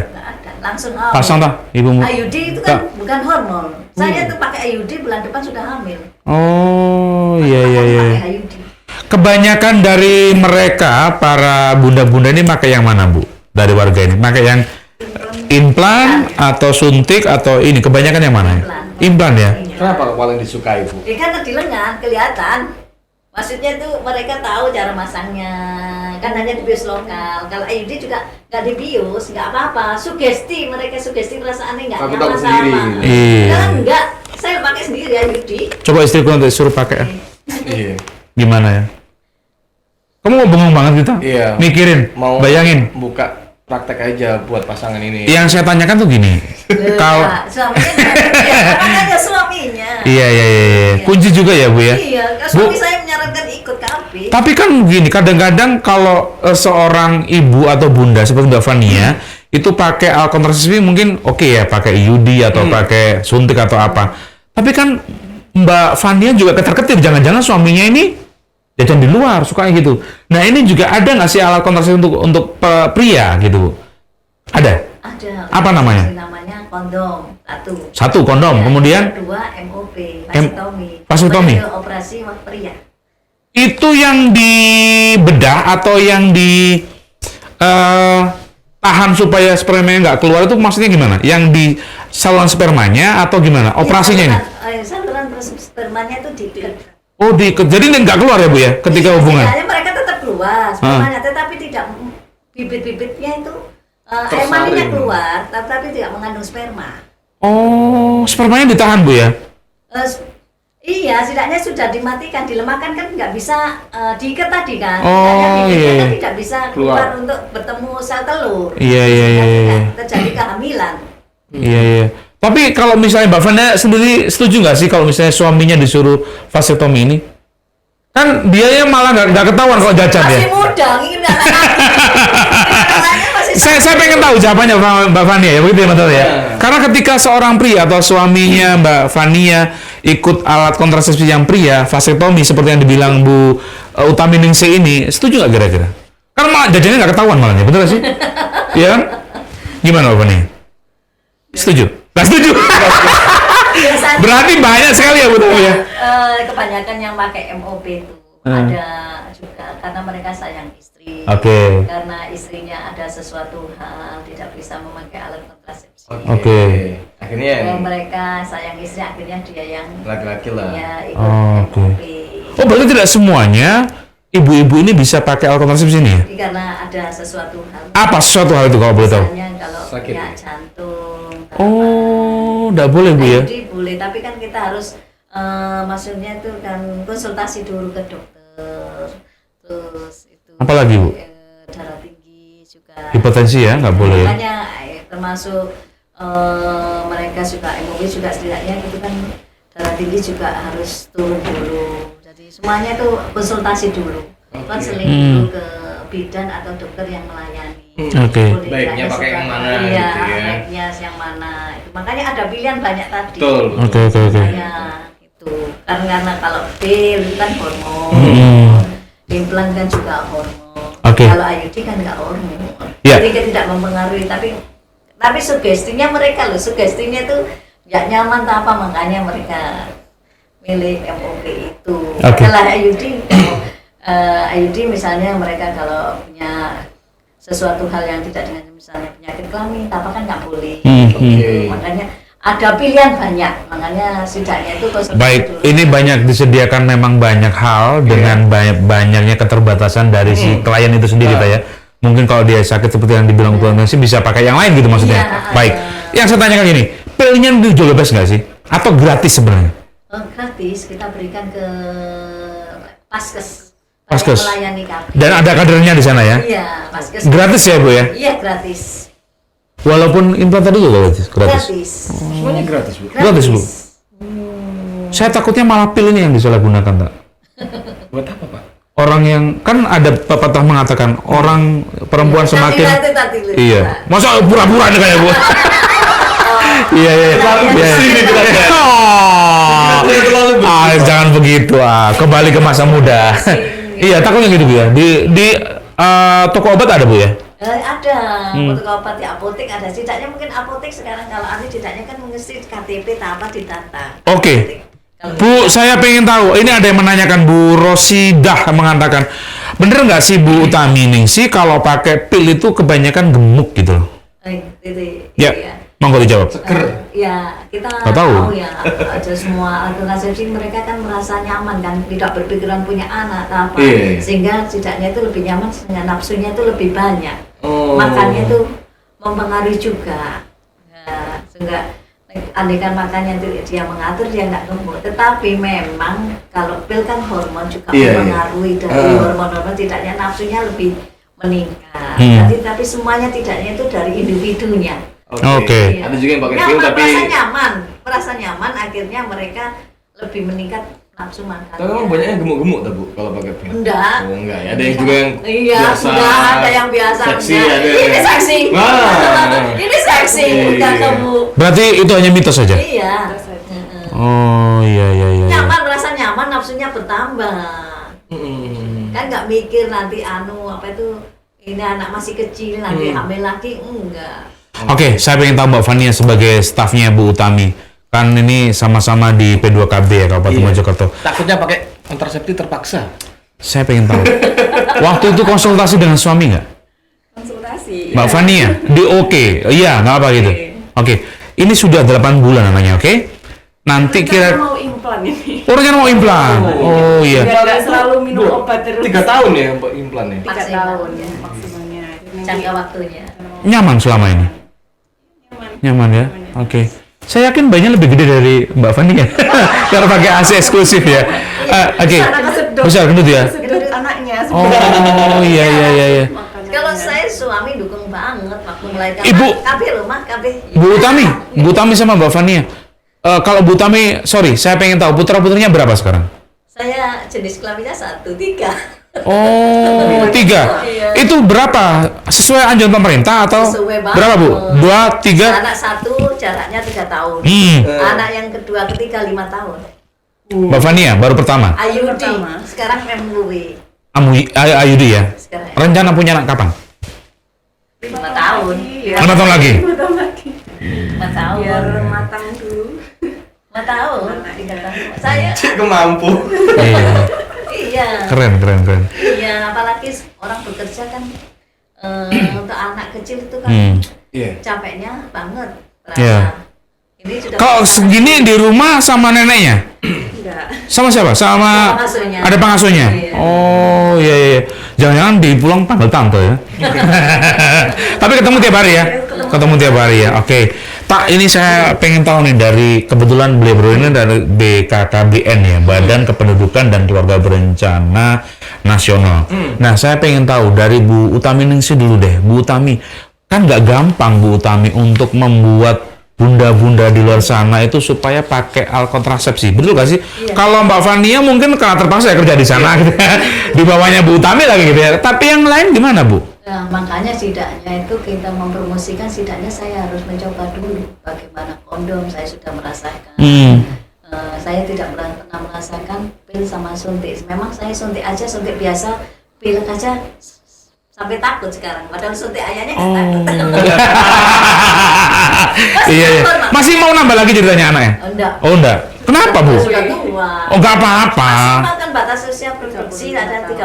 Langsung hamil.
Pasang toh, Ibu?
IUD itu kan bukan hormon. Saya tuh pakai IUD bulan depan sudah hamil.
Oh, iya.
Pakai IUD.
Kebanyakan dari mereka, para bunda-bunda ini pakai yang mana, Bu? Dari warga ini? Pakai yang implan atau suntik atau ini? Kebanyakan yang mana? Implan ya?
Kenapa paling disukai Bu?
Ini kan di lengan kelihatan Maksudnya tuh mereka tahu cara masangnya, kan hanya di bios lokal. Kalau IUD juga nggak di bios, nggak apa-apa. Sugesti, mereka sugesti perasaannya nggak
Aku
nyaman
tahu
sama.
sendiri.
Iya.
Kan enggak, saya pakai sendiri IUD.
Coba istriku nanti suruh pakai.
Iya.
Gimana ya? Kamu mau bengong banget kita?
Iya.
Mikirin,
Mau
bayangin.
buka praktek aja buat pasangan ini.
Yang saya tanyakan tuh gini. Kalau
Nah, suaminya, ya, makanya suaminya.
iya. Kunci juga ya, Bu ya.
Iya,
Bu,
suami saya menyarankan ikut KB.
tapi kan gini, kadang-kadang kalau seorang ibu atau bunda seperti Mbak Fania itu pakai alat kontrasepsi mungkin oke ya, pakai IUD atau pakai suntik atau apa. Tapi kan Mbak Fania juga ketar-ketir, jangan-jangan suaminya ini jajan di luar, sukanya gitu. Nah ini juga ada nggak sih alat kontrasepsi untuk pria gitu, Bu? Ada?
Ada.
Apa namanya?
Namanya kondom.
Satu kondom,
Ya,
kemudian
kedua MOP, vasektomi.
vasektomi.
Operasi pria.
itu yang dibedah atau yang di tahan supaya spermanya nggak keluar itu maksudnya gimana? Yang di saluran spermanya atau gimana? Operasinya ini?
Saluran spermanya itu diikat.
Oh, jadi nggak keluar ya, Bu ya, ketika hubungan?
Sebenarnya mereka tetap keluar spermanya, tetapi tidak bibit-bibitnya itu air maninya keluar, tetapi tidak mengandung sperma.
Oh, spermanya ditahan, Bu ya?
Iya, setidaknya sudah dimatikan, dilemahkan kan nggak bisa diikat tadi kan.
Oh,
bibitnya
iya.
kan tidak bisa keluar untuk bertemu sel telur.
Iya.
Tidak terjadi kehamilan.
Iya. Tapi kalau misalnya Mbak Fania sendiri setuju nggak sih kalau misalnya suaminya disuruh vasektomi ini? Kan dia malah nggak ketahuan kalau jajan ya.
Masih muda, ingin nggak
Saya pengen tahu jawabannya Mbak Fania ya, begitu ya Mbak Tata ya. Karena ketika seorang pria atau suaminya Mbak Fania ikut alat kontrasepsi yang pria, vasektomi seperti yang dibilang Bu Utami Ningsih ini, setuju nggak kira-kira? Karena malah jajannya nggak ketahuan malahnya, betul nggak sih? Iya kan? Gimana Mbak Fania? Setuju? Nggak setuju? Berarti banyak sekali ya Bu Utami ya?
Kebanyakan yang pakai MOP itu ada juga karena mereka sayang istri.
Oke.
Karena istrinya ada sesuatu hal tidak bisa memakai alat kontrasepsi.
Oke.
Akhirnya
Kalau
yang
mereka sayang istri, akhirnya dia yang
laki-laki lah.
ya ikut
Oke.
MOP.
Oh, berarti tidak semuanya ibu-ibu ini bisa pakai alat kontrasepsi ini ya?
Jadi karena ada sesuatu hal.
Apa sesuatu hal itu kalau boleh tahu?
Misalnya kalau
Sakit.
punya jantung.
Oh, nggak boleh Bu ya?
Jadi boleh, tapi kan kita harus maksudnya itu kan konsultasi dulu ke dokter. Terus itu.
Apalagi, Bu?
Darah tinggi juga.
Hipertensi ya, nggak boleh ya?
Makanya termasuk mereka juga MOP juga setidaknya itu kan darah tinggi juga harus turun dulu. Jadi semuanya itu konsultasi dulu, konseling dulu ke bidan atau dokter yang melayani.
Oke.
Boleh
Baiknya
tidaknya
pakai yang
sudah-
mana
iya,
gitu ya.
baiknya yang mana. Itu makanya ada pilihan banyak tadi.
Betul.
Oke.
Makanya itu karena kalau pil itu kan hormon, implan kan juga hormon.
Oke.
Kalau IUD kan nggak hormon,
Ya.
jadi kan tidak mempengaruhi. Tapi sugestinya mereka loh, sugestinya itu nggak nyaman tak apa, makanya mereka milih MOP itu.
Oke.
Kalau IUD misalnya mereka kalau punya sesuatu hal yang tidak dengan misalnya penyakit kelamin, apa kan nggak boleh.
Oke.
Makanya ada pilihan banyak, makanya setidaknya itu konsultasi
Baik,
dulu.
ini banyak disediakan memang banyak hal dengan banyaknya keterbatasan dari si klien itu sendiri, Pak ya. Mungkin kalau dia sakit seperti yang dibilang Tuan Nancy bisa pakai yang lain gitu maksudnya.
Iya.
Baik, yang saya tanyakan gini, pilnya dijual bebas nggak sih? Atau gratis sebenarnya?
Gratis kita berikan ke Paskes.
Paskes.
Melayani KB.
Dan ada kadernya di sana ya?
Iya, Paskes.
Gratis ya Bu ya?
Iya, gratis.
Walaupun implan tadi juga gratis?
Gratis.
Semuanya gratis, Bu.
Gratis, Bu? Saya takutnya malah pil ini yang disalahgunakan, tak?
Buat apa, Pak?
Orang yang kan ada pepatah mengatakan orang perempuan semakin iya, masa pura-pura nih kayak Bu? Iya. Jangan begitu kembali ke masa muda. Iya, takutnya gitu Bu ya. Di toko obat ada Bu ya?
Ada, untuk obat di apotek ada. Setidaknya mungkin apotek sekarang kalau aneh setidaknya kan mengisi KTP apa ditata.
Oke. Bu, saya pengen tahu. Ini ada yang menanyakan, Bu Rosidah mengatakan, bener nggak sih Bu Utami Ningsih kalau pakai pil itu kebanyakan gemuk gitu loh?
Itu,
Ya.
iya.
Monggo dijawab.
Ya, kita
Nggak tahu.
ya, aja semua alat kontrasepsi mereka kan merasa nyaman kan, tidak berpikiran punya anak atau apa, sehingga setidaknya itu lebih nyaman, sehingga nafsunya itu lebih banyak, makannya itu mempengaruhi juga, ya, sehingga andaikan makannya itu dia mengatur dia nggak gemuk, tetapi memang kalau pil kan hormon juga mempengaruhi dari hormon-hormon, tidaknya nafsunya lebih meningkat, tapi semuanya tidaknya itu dari individunya.
Oke.
Ada juga yang pakai pil tapi
merasa nyaman, akhirnya mereka lebih meningkat nafsu makan.
tapi memang banyak yang gemuk-gemuk tuh Bu kalau pakai pil.
Enggak.
Oh enggak ya, ada yang juga yang biasa.
Enggak, ada yang biasa.
Seksi,
enggak.
ada
Ini
yang-
seksi. Ini seksi, udah
Iya.
kamu.
Berarti itu hanya mitos saja.
Iya.
Oh iya.
Nyaman, merasa nyaman, nafsunya bertambah. Kan nggak mikir nanti apa itu, ini anak masih kecil nanti hamil lagi, enggak.
Oke, saya pengen tahu Mbak Fania sebagai stafnya Bu Utami. Kan ini sama-sama di P2KB ya Kabupaten Mojokerto.
Takutnya pakai kontrasepsi terpaksa.
Saya pengen tahu. Waktu itu konsultasi dengan suami nggak?
Konsultasi.
Mbak Fania, di oke. Iya, nggak apa gitu. Oke. Ini sudah 8 bulan anaknya, oke? Nanti
Kita
kira
mau implan ini.
orangnya mau implan. Oh iya.
Biar nggak selalu minum obat terus.
3 tahun ya Mbak implannya.
3
Maksimal,
tahun
ya.
maksimalnya.
Jangka waktunya.
Nyaman selama ini? Nyaman ya? Oke. Saya yakin bayinya lebih gede dari Mbak Fania. Karena pakai AC eksklusif ya. Oke. Besar gendut ya?
Sedot anaknya.
Oh iya.
Kalau saya suami dukung banget waktu melahirkan.
Ibu.
KB loh, Mak, KB.
Bu Utami sama Mbak Fania. Kalau Bu Utami, sorry, saya pengen tahu putra-putrinya berapa sekarang?
Saya jenis kelaminnya 1, 3.
Oh, 3.
Iya.
Itu berapa? Sesuai anjuran pemerintah atau
Sesuai banget.
berapa Bu? 2, 3?
Anak 1 jaraknya 3 tahun. Anak yang kedua, ketiga 5 tahun.
Mbak Fania baru pertama.
Ayudi, sekarang MUW.
Ayudi ya.
Sekarang
Rencana punya anak kapan?
5 tahun.
5 tahun lagi.
5 tahun.
Biar matang dulu.
5 tahun. 3 tahun. Saya
Cik mampu.
Iya.
iya.
Keren.
Iya, apalagi orang bekerja kan untuk anak kecil itu kan
Iya.
capeknya banget. Terasa.
Iya.
Ini sudah
Kalau segini di rumah sama neneknya?
Enggak.
Sama siapa? Sama
Pengasuhnya.
ada pengasuhnya.
Iya.
Oh iya. Jangan-jangan di pulang panggil tante ya. Tapi ketemu tiap hari ya. Ketemu tiap hari ya. Oke. Pak, ini saya pengen tahu nih dari kebetulan beliau ini dari BKKBN ya, Badan Kependudukan dan Keluarga Berencana Nasional. Nah, saya pengen tahu dari Bu Utami Ningsih dulu deh. Bu Utami, kan nggak gampang Bu Utami untuk membuat bunda-bunda di luar sana itu supaya pakai alat kontrasepsi, betul gak sih?
Iya.
Kalau Mbak Fania mungkin karena terpaksa ya kerja di sana, gitu ya. Di bawahnya Bu Utami lagi gitu ya. Tapi yang lain gimana Bu?
Nah, makanya setidaknya itu kita mempromosikan, setidaknya saya harus mencoba dulu bagaimana kondom. Saya sudah merasakan. Saya tidak pernah merasakan pil sama suntik. Memang saya suntik aja, suntik biasa, pil aja sampai takut sekarang. Padahal suntik ayahnya nggak takut.
Iya. Masih mau nambah lagi ceritanya anaknya?
Enggak.
Oh enggak. Kenapa Bu?
Sudah tua.
Oh enggak apa-apa.
Maksimal kan batas usia produksi ada 35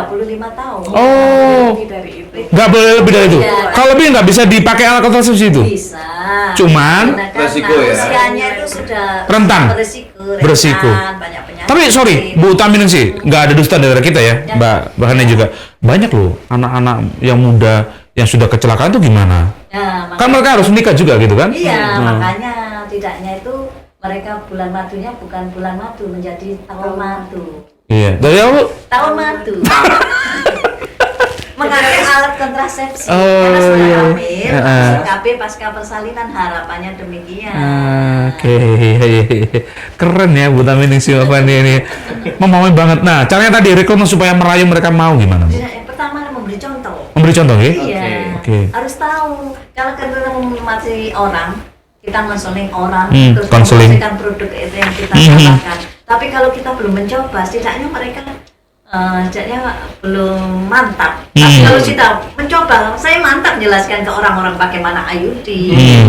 tahun.
Oh.
Lebih dari itu.
Nggak boleh lebih dari itu.
Iya.
Kalau lebih nggak bisa dipakai alat kontrasepsi itu.
Bisa.
Cuman
Karena
resiko ya.
usianya itu sudah
Rentan.
beresiko.
Beresiko.
Banyak penyakit.
Tapi sorry, Bu Utami sih nggak ada dusta dari kita ya,
Ya.
Mbak Bahane juga. Banyak loh anak-anak yang muda yang sudah kecelakaan itu gimana?
Nah,
Kan mereka harus nikah juga gitu kan?
Iya,
Nah.
makanya tidaknya itu mereka bulan madunya bukan bulan madu, menjadi tahun madu.
Iya. Dari awal.
Tahun madu. Mengakai alat kontrasepsi
Oh,
karena sudah
iya.
hamil,
Heeh.
KB pasca persalinan harapannya demikian.
Oke, keren ya Bu Utami Ningsih Mbak Fania ini. Memahami banget. Nah, caranya tadi rekrut supaya merayu mereka mau gimana Bu?
Tidak, yang pertama memberi contoh.
Memberi contoh ya?
Iya.
Oke.
Harus tahu kalau kita memati orang, kita konseling orang, terus
konseling.
mempromosikan produk itu yang kita tawarkan. Tapi kalau kita belum mencoba, setidaknya mereka setidaknya belum mantap. Tapi kalau kita mencoba, saya mantap jelaskan ke orang-orang bagaimana IUD,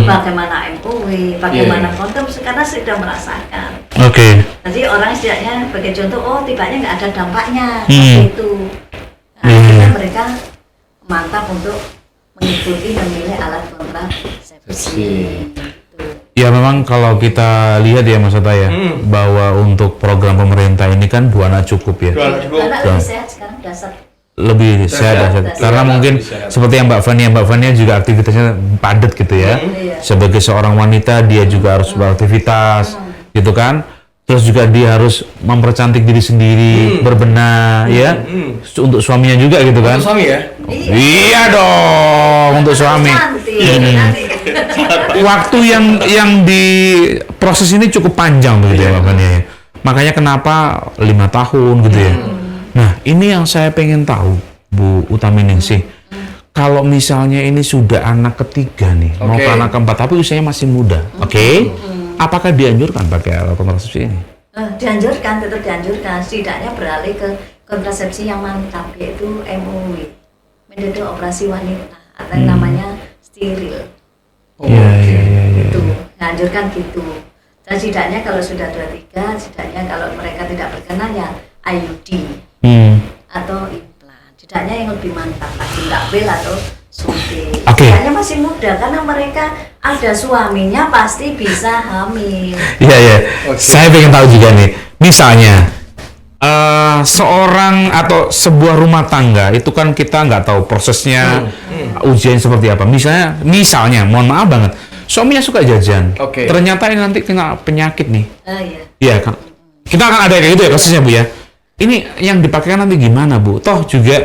bagaimana MUW, bagaimana kondom, karena sudah merasakan.
Oke.
Jadi orang setidaknya sebagai contoh, oh tibanya nggak ada dampaknya, seperti itu. Nah,
Iya.
akhirnya mereka mantap untuk mengikuti memilih alat kontrasepsi. Gitu.
Ya memang kalau kita lihat ya Mas Ata ya, bahwa untuk program pemerintah ini kan 2 anak cukup ya.
2 anak cukup.
Anak lebih sehat sekarang dasar.
Lebih sehat. Karena mungkin seperti yang Mbak Fania juga aktivitasnya padat gitu ya. Sebagai seorang wanita dia juga harus beraktivitas gitu kan. Terus juga dia harus mempercantik diri sendiri, berbenah ya. Untuk suaminya juga gitu kan.
Untuk suami ya?
Iya dong, untuk suami. Waktu yang di proses ini cukup panjang begitu ya Mbak Fania ya. Makanya kenapa 5 tahun gitu ya. Nah, ini yang saya pengen tahu, Bu Utaminingsih. Kalau misalnya ini sudah anak ketiga nih, mau ke anak keempat, tapi usianya masih muda, apakah dianjurkan pakai alat kontrasepsi ini?
Dianjurkan, tetap dianjurkan. Setidaknya beralih ke kontrasepsi yang mantap, yaitu MOW, metode operasi wanita, atau yang namanya steril.
Iya.
Itu, dianjurkan gitu. Dan setidaknya kalau sudah 23, setidaknya kalau mereka tidak berkenan ya IUD. Atau implan, setidaknya yang lebih mantap lagi, nggak pil atau suntik. Setidaknya masih muda karena mereka ada suaminya pasti bisa hamil.
Iya. Saya pengen tahu juga nih, misalnya seorang atau sebuah rumah tangga itu kan kita nggak tahu prosesnya ujian seperti apa. Misalnya, mohon maaf banget, suaminya suka jajan, ternyata ini nanti kena penyakit nih. Iya kan, kita akan ada kayak gitu ya kasusnya Bu ya. Ini yang dipakaikan nanti gimana Bu? Toh juga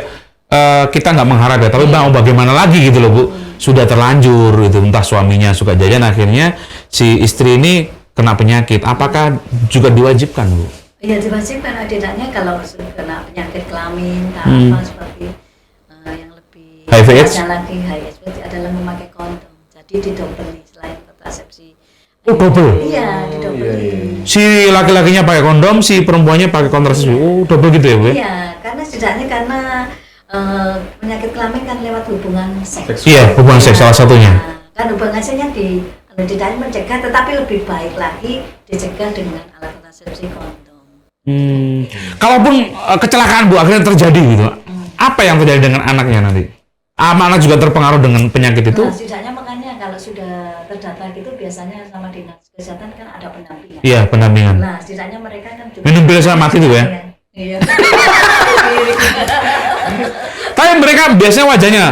kita nggak mengharap ya, tapi mau bagaimana lagi gitu loh Bu. Sudah terlanjur gitu, entah suaminya suka jajan, akhirnya si istri ini kena penyakit. Apakah juga diwajibkan Bu?
Iya diwajibkan, tidaknya kalau sudah kena penyakit kelamin, apa seperti yang lebih lagi HIV/AIDS adalah memakai kondom. Jadi didobeli selain kontrasepsi.
Oh double?
Iya, didobeli.
Si laki-lakinya pakai kondom, si perempuannya pakai kontrasepsi. Oh double gitu ya Bu?
Iya, karena setidaknya karena penyakit kelamin kan lewat hubungan seks.
Iya, hubungan seks salah satunya.
Kan hubungan seksnya tidak mencegah, tetapi lebih baik lagi dicegah dengan alat kontrasepsi kondom.
Kalaupun kecelakaan Bu akhirnya terjadi gitu, apa yang terjadi dengan anaknya nanti? Anak juga terpengaruh dengan penyakit itu?
Nah, setidaknya makanya kalau sudah terdata gitu biasanya sama dinas kesehatan kan ada pendampingan.
Iya, pendampingan.
Nah, setidaknya mereka kan juga
minum pil sama mati tuh ya?
Iya.
Tapi mereka biasanya wajahnya,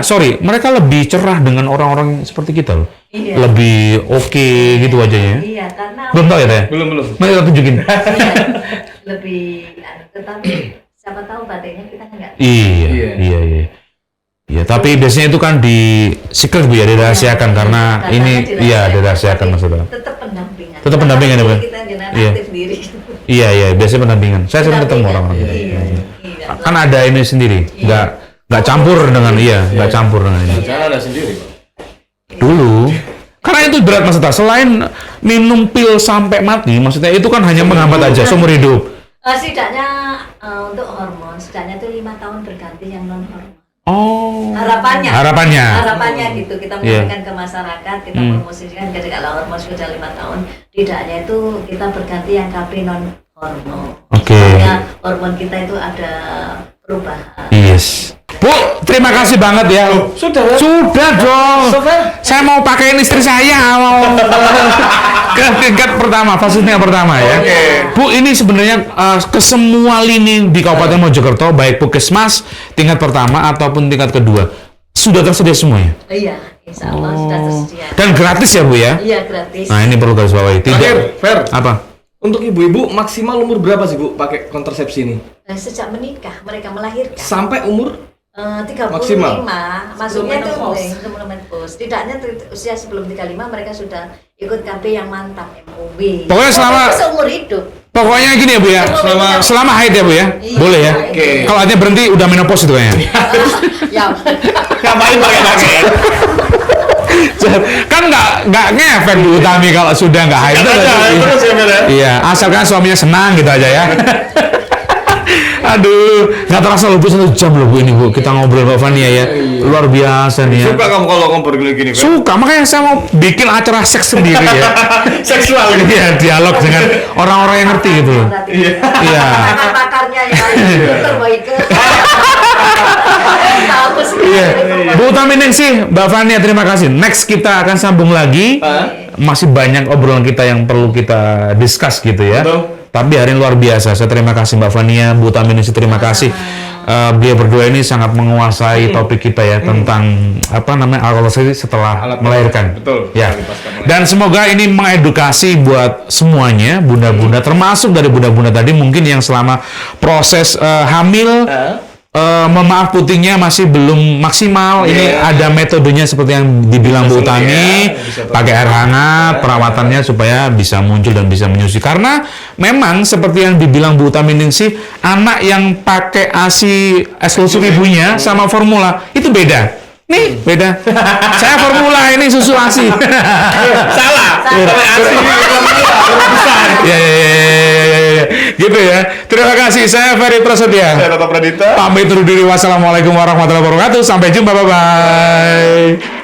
mereka lebih cerah dengan orang-orang seperti kita loh.
Iya.
Lebih oke gitu wajahnya.
Iya, karena
belum tahu ya Teh?
Belum.
Mari kita tunjukin.
Iya, lebih tetapi siapa tahu badannya kita nggak.
Iya, tapi biasanya itu kan di secret Bu ya, dirahasiakan karena ini dirahasiakan maksudnya.
Tetap pendampingan.
Tetap pendampingan ya Bu.
Kita aktif diri.
Iya, biasanya pendampingan. Saya sering ketemu orang-orang.
Iya.
Kan ada ini sendiri, nggak campur dengan nggak campur dengan ini.
Cara ada sendiri Pak.
Dulu, karena itu berat maksudnya. Selain minum pil sampai mati, maksudnya itu kan hanya menghambat aja seumur hidup.
Setidaknya untuk hormon, setidaknya itu 5 tahun berganti yang non hormon.
Oh.
Harapannya gitu, kita menyampaikan ke masyarakat, kita promosikan ketika kalau hormon sudah 5 tahun, tidaknya itu kita berganti yang KB non hormon. Supaya hormon kita itu ada perubahan.
Yes. Bu, terima kasih banget ya.
Sudah
dong. Saya mau pakein istri saya mau ke tingkat pertama, fase tingkat pertama ya. Bu, ini sebenarnya ke semua lini di Kabupaten Mojokerto, baik puskesmas tingkat pertama ataupun tingkat kedua, sudah tersedia semuanya.
Iya, insya Allah sudah tersedia.
Dan gratis ya Bu ya?
Iya, gratis.
Nah ini perlu garis bawahi.
Fer.
Apa?
Untuk ibu-ibu maksimal umur berapa sih Bu pakai kontrasepsi ini?
Sejak menikah mereka melahirkan.
Sampai umur?
35
maksimal.
Maksudnya itu sebelum menopause. Tidaknya usia sebelum 35 mereka sudah ikut KB yang mantap MOW.
Pokoknya selama
seumur hidup.
Pokoknya gini ya Bu ya. Selama haid ya Bu ya. Boleh ya. Kalau aja berhenti udah menopause itu kayaknya.
Ya.
Ngapain pakai?
Kan nggak ngefek Bu Utami kalau sudah nggak haid. Iya, asalkan suaminya senang gitu aja ya. Aduh, nggak terasa loh Bu, 1 jam loh Bu ini Bu, kita ngobrol Mbak Fania ya. Luar biasa nih ya.
Suka kamu kalau ngobrol gini Fer?
Suka, makanya saya mau bikin acara seks sendiri ya.
Seksual gitu.
Iya, dialog dengan orang-orang yang ngerti gitu loh. Iya.
Pakarnya ya terbaik. Bagus.
Iya. Bu Utaminingsih, Mbak Fania, terima kasih. Next kita akan sambung lagi. Masih banyak obrolan kita yang perlu kita discuss gitu ya.
Betul.
Tapi hari ini luar biasa. Saya terima kasih Mbak Fania, Bu Utaminingsih, terima kasih. Beliau berdua ini sangat menguasai topik kita ya tentang apa namanya alkoholisasi setelah melahirkan.
Betul.
Ya.
Pasca melahirkan.
Dan semoga ini mengedukasi buat semuanya bunda-bunda, termasuk dari bunda-bunda tadi mungkin yang selama proses hamil. Mohon maaf putihnya masih belum maksimal. Ini ada metodenya seperti yang dibilang Bu Utami, pakai air hangat, perawatannya supaya bisa muncul dan bisa menyusui. Karena memang seperti yang dibilang Bu Utaminingsih, anak yang pakai ASI eksklusif ibunya sama formula itu beda. Nih beda. Saya formula, ini susu ASI.
Salah.
Ya. Gitu ya. Terima kasih. Saya Ferry Prasetya.
Saya Toto Pradita.
Pamit undur diri. Wassalamualaikum warahmatullahi wabarakatuh. Sampai jumpa. Bye-bye.